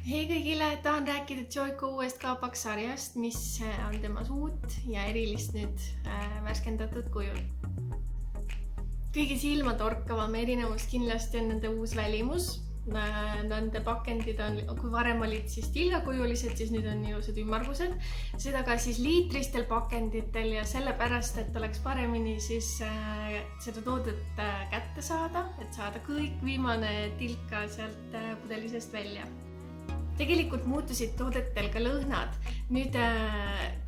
Hei kõigile, tahan rääkida Joico uuest kaapaksarjast, mis on temas uut ja erilist nüüd värskendatud kujul. Kõige silmatorkavam erinevus kindlasti on nende uus välimus. Nende pakendid on, kui varem olid siis tilgakujulised, siis nüüd on ilusad ümmargused. Seda ka siis liitristel pakenditel ja sellepärast, et oleks paremini siis seda toodet kätte saada, et saada kõik viimane tilka sealt pudelisest välja. Tegelikult muutusid toodetel ka lõhnad. Nüüd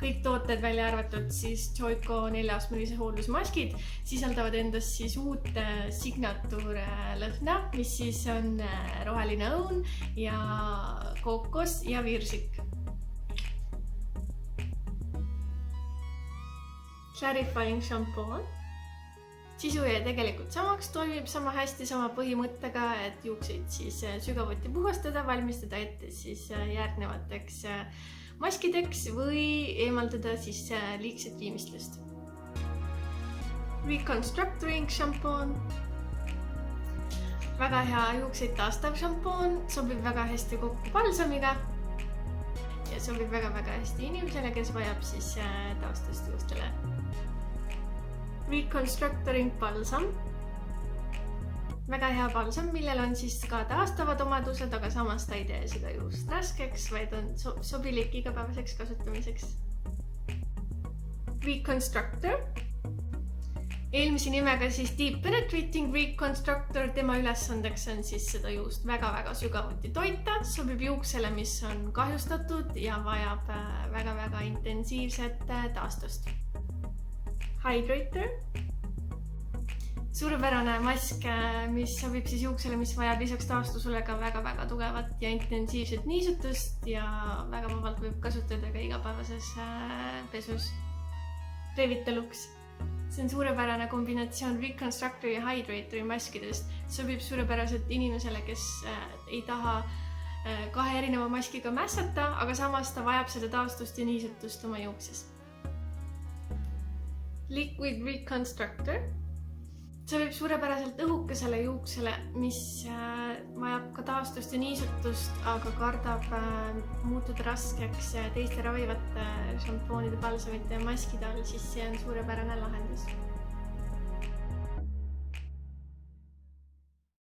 kõik tooted välja arvatud siis Joico 4-astmelise hooldusmaskid sisaldavad endas siis uut signatuurlõhna, mis siis on roheline õun ja kookos ja virsik. Clarifying shampoo. Sisu jäi tegelikult samaks, toimib sama hästi sama põhimõttega, et juukseid siis sügavuti puhastada, valmistada ette siis järgnevateks maskideks või eemaldada siis liigset viimistlust. Reconstructing šampoon. Väga hea juukseid taastav šampoon, sobib väga hästi kokku balsamiga ja sobib väga-väga hästi inimesele, kes vajab siis taastust juustele. Reconstructing balsam. Väga hea balsam, millel on siis ka taastavad omadused, aga samas ta ei tee seda juust raskeks, vaid on sobilik igapäevaseks kasutamiseks. Reconstructor. Eelmise nimega siis Deep Penetrating Reconstructor. Tema ülesandeks on siis seda juust väga-väga sügavuti toita. Sobib juuksele, mis on kahjustatud ja vajab väga-väga intensiivset taastust. Hydrator. Suurepärane mask, mis sobib siis juuksele, mis vajab lisaks taastusele ka väga-väga tugevat ja intensiivset niisutust ja väga vabalt võib kasutada ka igapäevases pesus. Reviteluks. See on suurepärane kombinatsioon Reconstructori ja Hydratori maskidest. Sobib suurepäraselt inimesele, kes ei taha kahe erineva maskiga mässata, aga samas ta vajab seda taastust ja niisutust oma juukses. Liquid Reconstructor. Sobib suurepäraselt õhukesele juuksele, mis vajab ka taastust ja niisutust, aga kardab muutuda raskeks teiste ravivate šampoonide, balsamite ja maskide all, siis see on suurepärane lahendus.